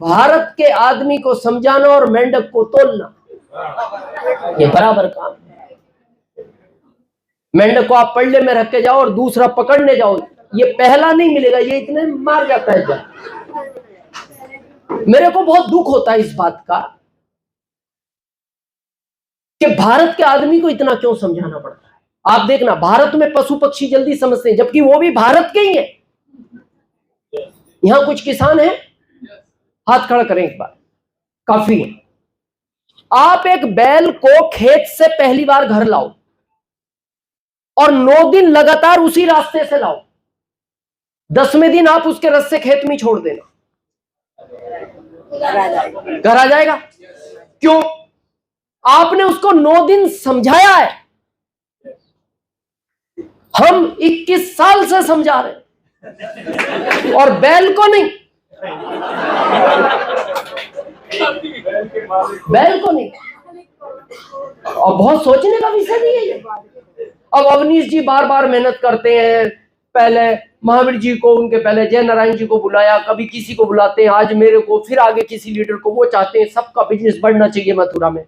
भारत के आदमी को समझाना और मेंढक को तोलना ये बराबर काम है। मेंढक को आप पल्ले में रख के जाओ और दूसरा पकड़ने जाओ, ये पहला नहीं मिलेगा, ये इतने मार जाता है। जब मेरे को बहुत दुख होता है इस बात का कि भारत के आदमी को इतना क्यों समझाना पड़ता है। आप देखना, भारत में पशु पक्षी जल्दी समझते हैं, जबकि वो भी भारत के ही है। यहां कुछ किसान हैं, हाथ खड़ा करें एक बार, काफी है। आप एक बैल को खेत से पहली बार घर लाओ और 9 दिन लगातार उसी रास्ते से लाओ, 10वें दिन आप उसके रस्से खेत में छोड़ देना, घर आ जाएगा। क्यों? आपने उसको 9 दिन समझाया है। हम 21 साल से समझा रहे और बैल को नहीं, बैल को नहीं। और बहुत सोचने का विषय नहीं है ये। अब अवनीश जी बार बार मेहनत करते हैं, पहले महावीर जी को, उनके पहले जय नारायण जी को बुलाया, कभी किसी को बुलाते हैं, आज मेरे को, फिर आगे किसी लीडर को। वो चाहते हैं सबका बिजनेस बढ़ना चाहिए मथुरा में।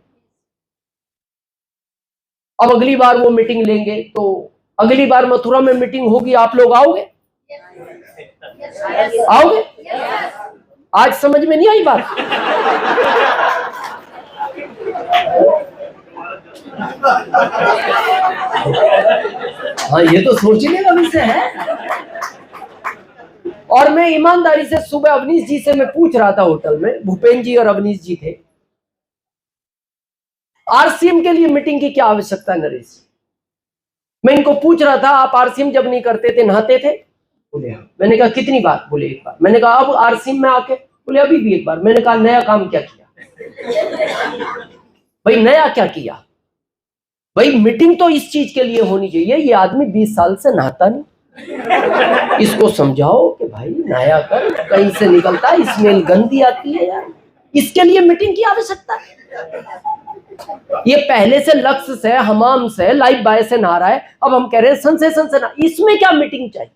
अब अगली बार वो मीटिंग लेंगे, तो अगली बार मथुरा में मीटिंग होगी, आप लोग आओगे? आओगे? आज समझ में नहीं आई बात? हाँ, ये तो सोचने का विषय है। और मैं ईमानदारी से सुबह अवनीश जी से मैं पूछ रहा था होटल में, भूपेन जी और अवनीश जी थे, आरसीएम के लिए मीटिंग की क्या आवश्यकता है नरेश? मैं इनको पूछ रहा था, आप आरसीएम जब नहीं करते थे नहाते थे? बोले हाँ। मैंने कहा कितनी बार? बोले एक बार। मैंने कहा अब आरसीएम में आके? बोले अभी भी एक बार। मैंने कहा नया काम क्या किया? भाई नया क्या किया? भाई मीटिंग तो इस चीज के लिए होनी चाहिए। ये आदमी 20 साल से नहाता नहीं, इसको समझाओ कि भाई नहाया कर, कहीं से निकलता है, स्मेल गंदी आती है यार, इसके लिए मीटिंग की आवश्यकता है। ये पहले से लक्ष्य से, हमाम से, लाइफ बाय से नहा रहा है, अब हम कह रहे हैं सेंसेशन से ना, इसमें क्या मीटिंग चाहिए?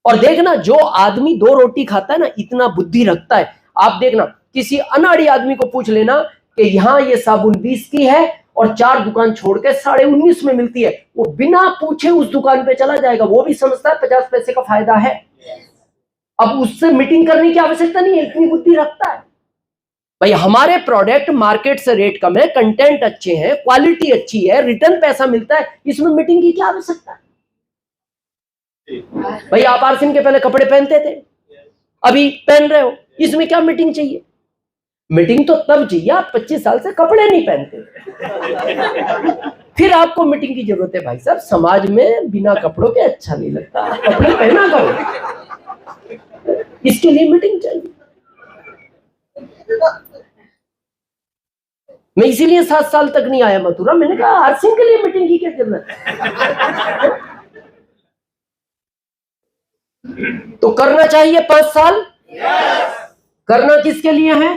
और देखना, जो आदमी 2 रोटी खाता है ना, इतना बुद्धि रखता है। आप देखना, किसी अनाड़ी आदमी को पूछ लेना कि यहाँ ये साबुन 20 की है और 4 दुकान छोड़ के 19.5 में मिलती है, वो बिना पूछे उस दुकान पे चला जाएगा। वो भी समझता है 50 पैसे का फायदा है। अब उससे मीटिंग करने की आवश्यकता नहीं है, इतनी बुद्धि रखता है। भाई हमारे प्रोडक्ट मार्केट से रेट कम है, कंटेंट अच्छे हैं, क्वालिटी अच्छी है, रिटर्न पैसा मिलता है, इसमें मीटिंग की क्या आवश्यकता है? भाई आप आरसीएम के पहले कपड़े पहनते थे, अभी पहन रहे हो, इसमें क्या मीटिंग चाहिए? मीटिंग तो तब चाहिए आप 25 साल से कपड़े नहीं पहनते, फिर आपको मीटिंग की जरूरत है। भाई साहब, समाज में बिना कपड़ों के अच्छा नहीं लगता, कपड़े पहना करो, इसके लिए मीटिंग चाहिए। मैं इसीलिए 7 साल तक नहीं आया मथुरा। मैंने कहा आरसीएम के लिए मीटिंग की क्या जरूरत है? तो करना चाहिए 5 साल। करना किसके लिए है?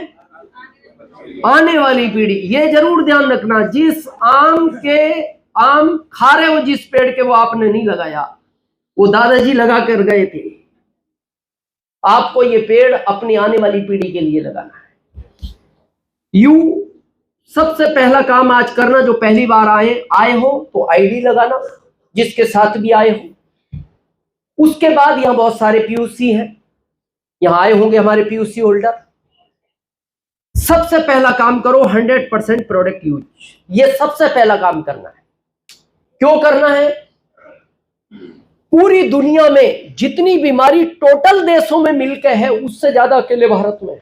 आने वाली पीढ़ी। ये जरूर ध्यान रखना, जिस आम खा रहे हो, जिस पेड़ के, वो आपने नहीं लगाया, वो दादाजी लगा कर गए थे। आपको ये पेड़ अपनी आने वाली पीढ़ी के लिए लगाना है। सबसे पहला काम आज करना, जो पहली बार आए हो तो आईडी लगाना, जिसके साथ भी आए हो। उसके बाद यहां बहुत सारे पीयूसी हैं, यहां आए होंगे हमारे पीयूसी होल्डर। सबसे पहला काम करो 100% प्रोडक्ट यूज। ये सबसे पहला काम करना है। क्यों करना है? पूरी दुनिया में जितनी बीमारी टोटल देशों में मिलकर है, उससे ज्यादा अकेले भारत में।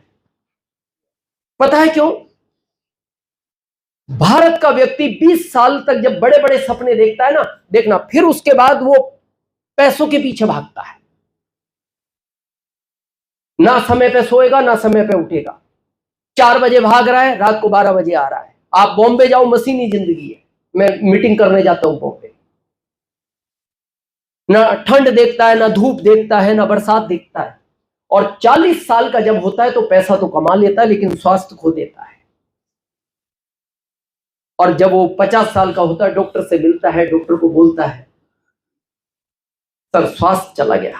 पता है क्यों? भारत का व्यक्ति 20 साल तक जब बड़े बड़े सपने देखता है ना, देखना, फिर उसके बाद वो पैसों के पीछे भागता है। ना समय पे सोएगा, ना समय पे उठेगा। 4 बजे भाग रहा है, रात को 12 बजे आ रहा है। आप बॉम्बे जाओ, मशीनी जिंदगी है। मैं मीटिंग करने जाता हूं बॉम्बे, ना ठंड देखता है, ना धूप देखता है, ना बरसात देखता है। और 40 साल का जब होता है तो पैसा तो कमा लेता है, लेकिन स्वास्थ्य खो देता है। और जब वो 50 साल का होता है, डॉक्टर से मिलता है, डॉक्टर को बोलता है सर स्वास्थ्य चला गया।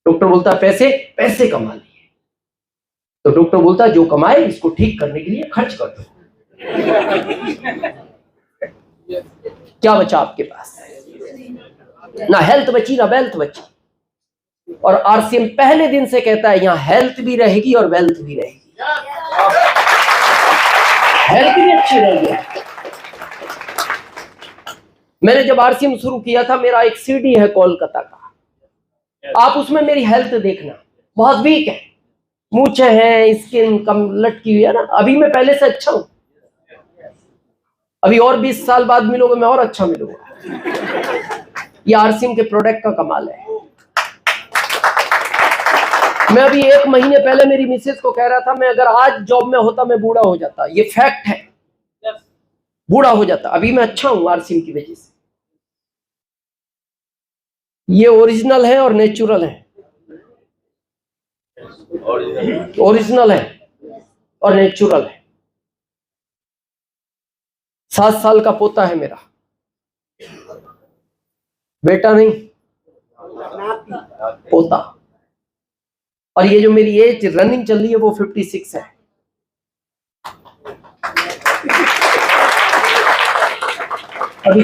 डॉक्टर बोलता है पैसे कमा लिए। तो डॉक्टर बोलता है जो कमाए इसको ठीक करने के लिए खर्च कर दो। क्या बचा आपके पास? ना हेल्थ बची ना वेल्थ बची। और आरसीएम पहले दिन से कहता है यहां हेल्थ भी रहेगी और वेल्थ भी रहेगी। हेल्थ भी अच्छी रहेगी। मैंने जब आरसीएम शुरू किया था, मेरा एक सीडी है कोलकाता का, आप उसमें मेरी हेल्थ देखना, बहुत वीक है, मूछे हैं, स्किन कम लटकी हुई है ना। अभी मैं पहले से अच्छा हूं, अभी और 20 साल बाद मिलोगे मैं और अच्छा मिलूंगा। ये आरसीएम के प्रोडक्ट का कमाल है। मैं अभी 1 महीने पहले मेरी मिसेज को कह रहा था, मैं अगर आज जॉब में होता मैं बूढ़ा हो जाता। ये फैक्ट है, बूढ़ा हो जाता। अभी मैं अच्छा हूं आरसीएम की वजह से। ये ओरिजिनल है और नेचुरल है। ओरिजिनल है और नेचुरल है। 7 साल का पोता है मेरा, बेटा नहीं पोता। और ये जो मेरी एज रनिंग चल रही है वो 56 है। अभी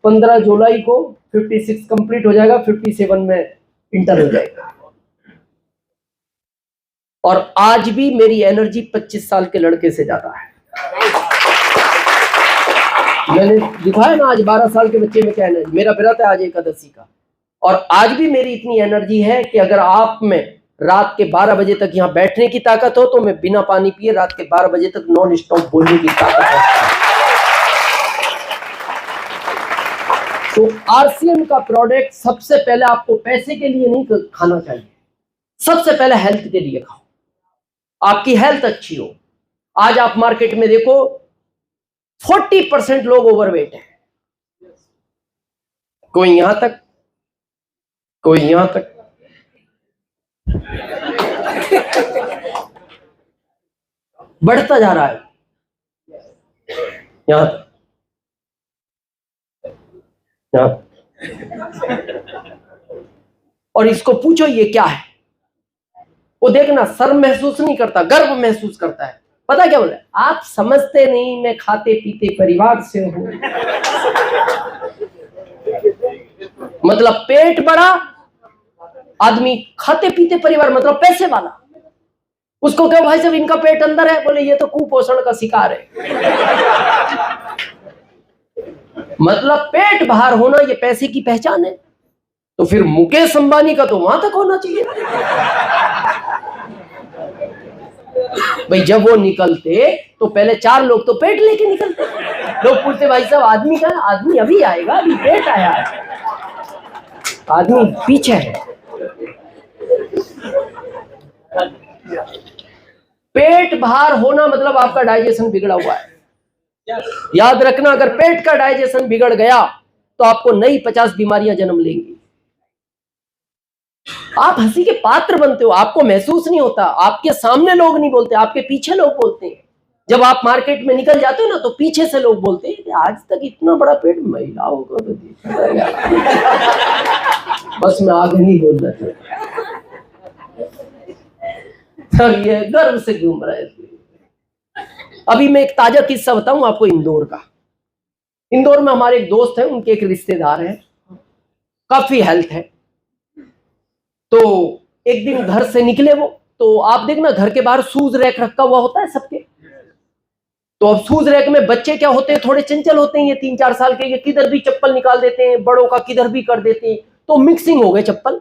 15 जुलाई को 56 कंप्लीट हो जाएगा, 57 में इंटर हो जाएगा। और आज भी मेरी एनर्जी 25 साल के लड़के से ज्यादा है। मैंने दिखाया ना आज 12 साल के बच्चे में क्या एनर्जी। मेरा व्रत है आज एकादशी का, और आज भी मेरी इतनी एनर्जी है कि अगर आप में रात के 12 बजे तक यहाँ बैठने की ताकत हो तो मैं बिना पानी पिए रात के 12 बजे तक नॉन स्टॉप बोलने की ताकत है। तो आरसीएम का प्रोडक्ट सबसे पहले आपको पैसे के लिए नहीं खाना चाहिए, सबसे पहले हेल्थ के लिए खाओ, आपकी हेल्थ अच्छी हो। आज आप मार्केट में देखो 40% लोग ओवरवेट हैं, कोई यहां तक, कोई यहां तक। बढ़ता जा रहा है यहां तक, यहां। और इसको पूछो ये क्या है, वो देखना शर्म महसूस नहीं करता, गर्व महसूस करता है। पता क्या बोला, आप समझते नहीं मैं खाते पीते परिवार से हूं। मतलब पेट बड़ा आदमी, खाते पीते परिवार मतलब पैसे वाला। उसको कहो भाई साहब इनका पेट अंदर है, बोले ये तो कुपोषण का शिकार है। मतलब पेट बाहर होना ये पैसे की पहचान है। तो फिर मुकेश अंबानी का तो वहां तक होना चाहिए भाई। जब वो निकलते तो पहले 4 लोग तो पेट लेके निकलते। लोग पूछते भाई साहब आदमी कहाँ? आदमी अभी आएगा, अभी पेट आया है, आदमी पीछे है। पेट बाहर होना मतलब आपका डाइजेशन बिगड़ा हुआ है। याद रखना, अगर पेट का डाइजेशन बिगड़ गया तो आपको नई 50 बीमारियां जन्म लेंगी। आप हंसी के पात्र बनते हो, आपको महसूस नहीं होता, आपके सामने लोग नहीं बोलते, आपके पीछे लोग बोलते हैं। जब आप मार्केट में निकल जाते हो ना तो पीछे से लोग बोलते हैं कि आज तक इतना बड़ा पेट महिलाओं को तो देखा गया। बस मैं आगे नहीं बोल रहा था, ये गर्व से घूम रहे थे। अभी मैं एक ताजा किस्सा बताऊं आपको इंदौर का। इंदौर में हमारे एक दोस्त है, उनके एक रिश्तेदार है, काफी हेल्थ है। तो एक दिन घर से निकले वो, तो आप देखना घर के बाहर शूज रैक रखा हुआ होता है सबके। तो अब शूज रैक में बच्चे क्या होते हैं, थोड़े चंचल होते हैं, ये 3-4 साल के, ये किधर भी चप्पल निकाल देते हैं, बड़ों का किधर भी कर देते हैं, तो मिक्सिंग हो गए चप्पल।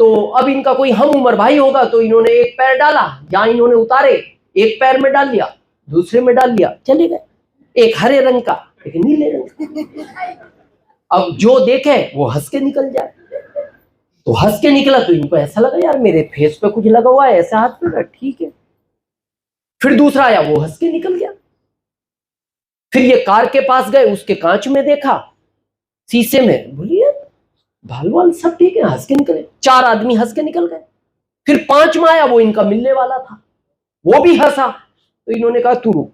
तो अब इनका कोई हम उम्र भाई होगा, तो इन्होंने एक पैर डाला, जहां इन्होंने उतारे एक पैर में डाल लिया, दूसरे में डाल लिया, चले गए। एक हरे रंग का, एक नीले रंग का। अब जो देखे वो हंस के निकल जाए। तो हंस के निकला तो इनको ऐसा लगा यार मेरे फेस पे कुछ लगा हुआ है, ऐसा हाथ पे, ठीक है। फिर दूसरा आया, वो हंस के निकल गया। फिर ये कार के पास गए, उसके कांच में देखा, शीशे में, बोलिए बाल वाल सब ठीक है, हंस के निकले। 4 आदमी हंस के निकल गए। फिर 5वां आया, वो इनका मिलने वाला था, वो भी हंसा। तो इन्होंने कहा तू रुक,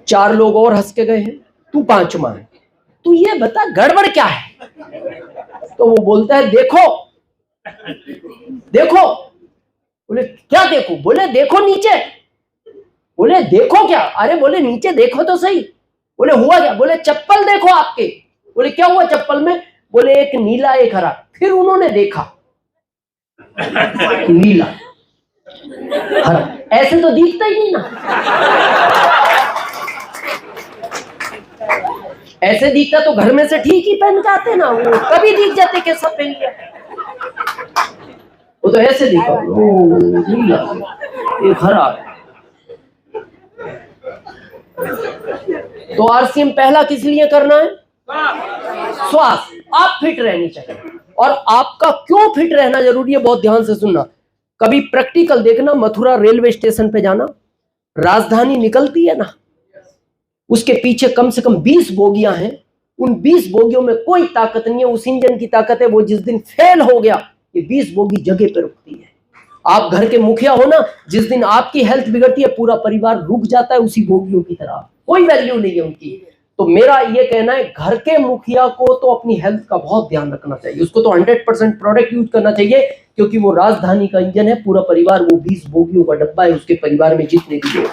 4 लोग और हंस के गए हैं, तू 5वां है, तू ये बता गड़बड़ क्या है। तो वो बोलता है देखो देखो, बोले क्या देखो? बोले देखो नीचे। बोले देखो क्या? अरे बोले नीचे देखो तो सही। बोले हुआ क्या? बोले चप्पल देखो आपके। बोले क्या हुआ चप्पल में? बोले एक नीला एक हरा। फिर उन्होंने देखा नीला हरा, ऐसे तो दिखता ही नहीं ना। ऐसे दिखता तो घर में से ठीक ही पहन के आते ना, वो कभी दिख जाते कैसा पहन लिया। वो तो ऐसे दिखा, ओ नीला एक हरा। तो आरसीएम पहला किस लिए करना है? श्वास। आप फिट रहनी चाहिए। और आपका क्यों फिट रहना जरूरी है, बहुत ध्यान से सुनना। कभी प्रैक्टिकल देखना, मथुरा रेलवे स्टेशन पे जाना, राजधानी निकलती है ना, उसके पीछे कम से कम 20 बोगियां हैं। उन 20 बोगियों में कोई ताकत नहीं है, उस इंजन की ताकत है। वो जिस दिन फेल हो गया, ये 20 बोगी जगह पे रुकती है। आप घर के मुखिया हो ना, जिस दिन आपकी हेल्थ बिगड़ती है पूरा परिवार रुक जाता है उसी बोगियों की तरह, कोई वैल्यू नहीं है उनकी। तो मेरा ये कहना है, घर के मुखिया को तो अपनी हेल्थ का बहुत ध्यान रखना चाहिए। उसको तो 100% प्रोडक्ट यूज करना चाहिए, क्योंकि वो राजधानी का इंजन है। पूरा परिवार, वो 20 बोगियों का डब्बा है उसके परिवार में जितने भी लोग।